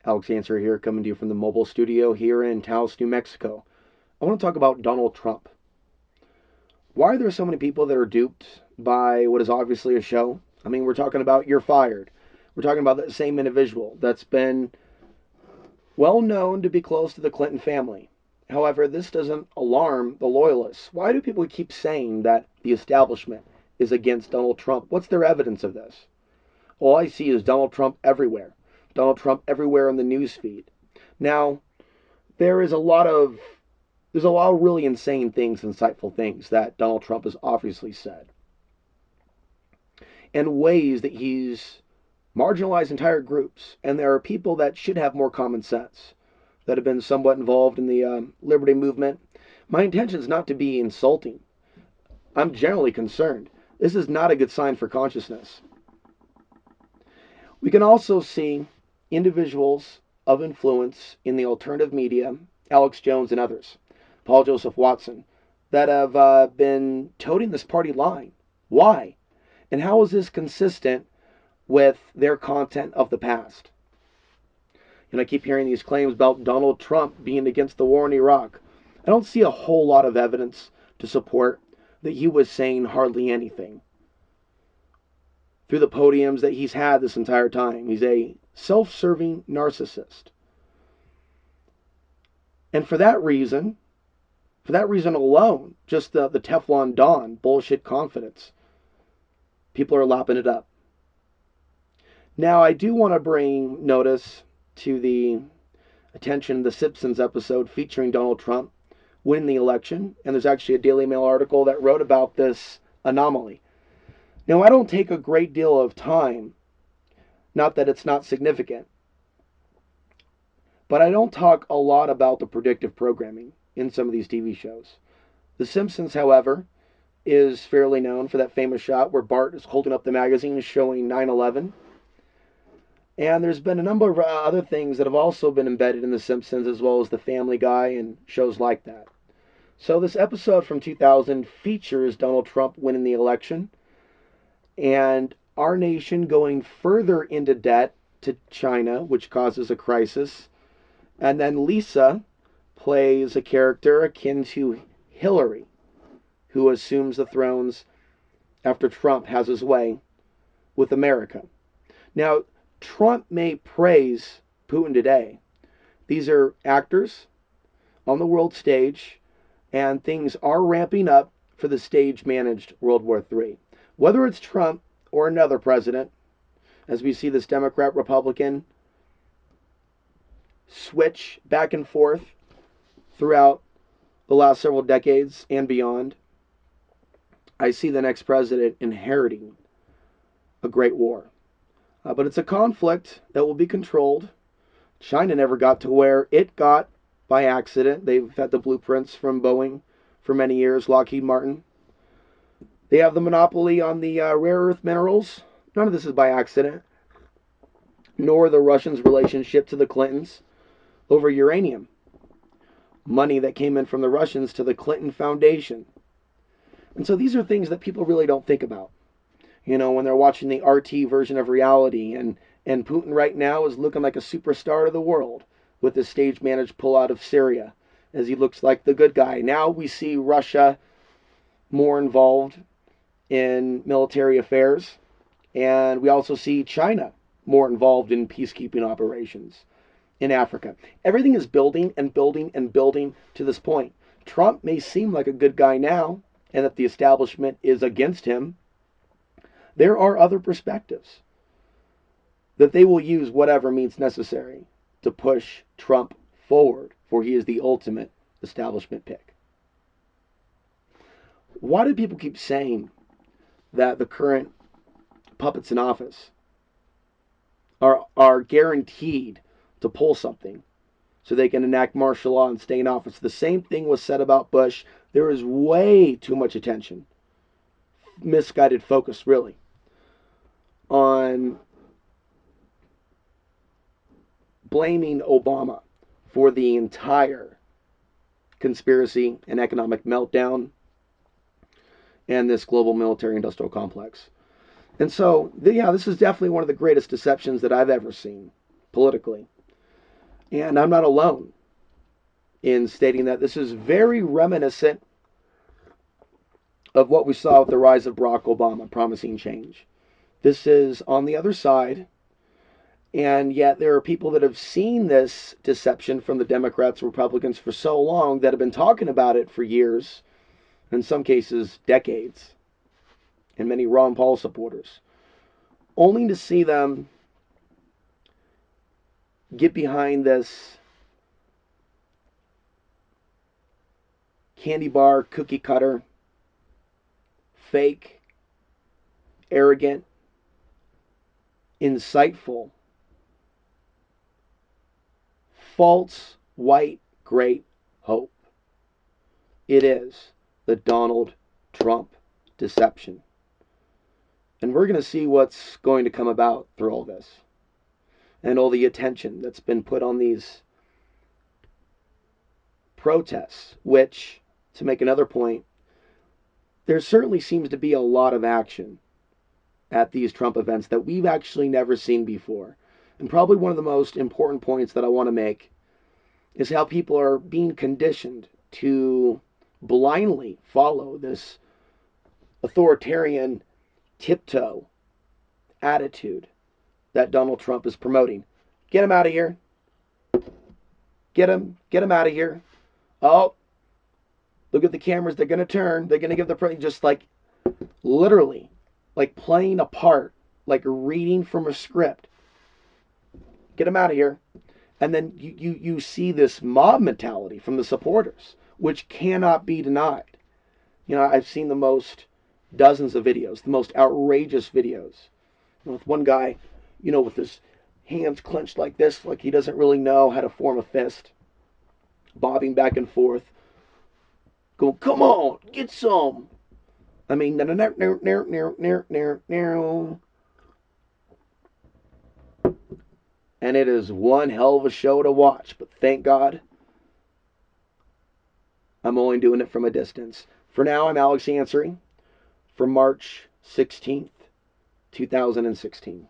Alex Answer here, coming to you from the mobile studio here in Taos, New Mexico. I want to talk about Donald Trump. Why are there so many people that are duped by what is obviously a show? I mean, we're talking about You're Fired. We're talking about the same individual that's been well known to be close to the Clinton family. However, this doesn't alarm the loyalists. Why do people keep saying that the establishment is against Donald Trump? What's their evidence of this? All I see is Donald Trump everywhere. Donald Trump everywhere on the news feed. Now, there is a lot of there's a lot of really insane things, insightful things that Donald Trump has obviously said, and ways that he's marginalized entire groups. And there are people that should have more common sense that have been somewhat involved in the liberty movement. My intention is not to be insulting. I'm generally concerned. This is not a good sign for consciousness. We can also see individuals of influence in the alternative media, Alex Jones and others, Paul Joseph Watson, that have been toting this party line. Why? And how is this consistent with their content of the past? And I keep hearing these claims about Donald Trump being against the war in Iraq. I don't see a whole lot of evidence to support that he was saying hardly anything through the podiums that he's had this entire time. He's a self-serving narcissist. And for that reason alone, just the Teflon Don bullshit confidence, people are lapping it up. Now, I do want to bring notice to the attention of the Simpsons episode featuring Donald Trump winning the election. And there's actually a Daily Mail article that wrote about this anomaly. Now, I don't take a great deal of time, not that it's not significant, but I don't talk a lot about the predictive programming in some of these TV shows. The Simpsons, however, is fairly known for that famous shot where Bart is holding up the magazine showing 9/11. And there's been a number of other things that have also been embedded in The Simpsons, as well as The Family Guy and shows like that. So this episode from 2000 features Donald Trump winning the election and our nation going further into debt to China, which causes a crisis. And then Lisa plays a character akin to Hillary, who assumes the thrones after Trump has his way with America. Now, Trump may praise Putin today. These are actors on the world stage, and things are ramping up for the stage-managed World War III. Whether it's Trump or another president, as we see this Democrat-Republican switch back and forth throughout the last several decades and beyond, I see the next president inheriting a great war. But it's a conflict that will be controlled. China never got to where it got by accident. They've had the blueprints from Boeing for many years, Lockheed Martin. They have the monopoly on the rare earth minerals. None of this is by accident, nor the Russians' relationship to the Clintons over uranium. Money that came in from the Russians to the Clinton Foundation. And so these are things that people really don't think about. You know, when they're watching the RT version of reality, and Putin right now is looking like a superstar of the world with the stage-managed pullout of Syria, as he looks like the good guy. Now we see Russia more involved in military affairs, and we also see China more involved in peacekeeping operations in Africa. Everything is building and building and building to this point. Trump may seem like a good guy now, and that the establishment is against him. There are other perspectives that they will use whatever means necessary to push Trump forward, for he is the ultimate establishment pick. Why do people keep saying that the current puppets in office are guaranteed to pull something so they can enact martial law and stay in office? The same thing was said about Bush. There is way too much attention, misguided focus really, on blaming Obama for the entire conspiracy and economic meltdown and this global military industrial complex. And so, yeah, this is definitely one of the greatest deceptions that I've ever seen politically. And I'm not alone in stating that. This is very reminiscent of what we saw with the rise of Barack Obama promising change. This is on the other side, and yet there are people that have seen this deception from the Democrats, Republicans for so long that have been talking about it for years, in some cases decades, and many Ron Paul supporters, only to see them get behind this candy bar, cookie cutter, fake, arrogant, insightful, false, white, great hope. It is the Donald Trump deception. And we're going to see what's going to come about through all this and all the attention that's been put on these protests, which, to make another point, there certainly seems to be a lot of action at these Trump events that we've actually never seen before. And probably one of the most important points that I want to make is how people are being conditioned to blindly follow this authoritarian tiptoe attitude that Donald Trump is promoting. Get him out of here. Get him out of here. Oh, look at the cameras. They're going to turn. They're going to give the just like literally like playing a part, like reading from a script. Get him out of here. And then you see this mob mentality from the supporters, which cannot be denied. You know, I've seen dozens of videos, the most outrageous videos. With one guy, with his hands clenched like this, like he doesn't really know how to form a fist, bobbing back and forth, going, "Come on, get some." I mean, and it is one hell of a show to watch. But thank God, I'm only doing it from a distance. For now, I'm Alex Ansary for March 16th, 2016.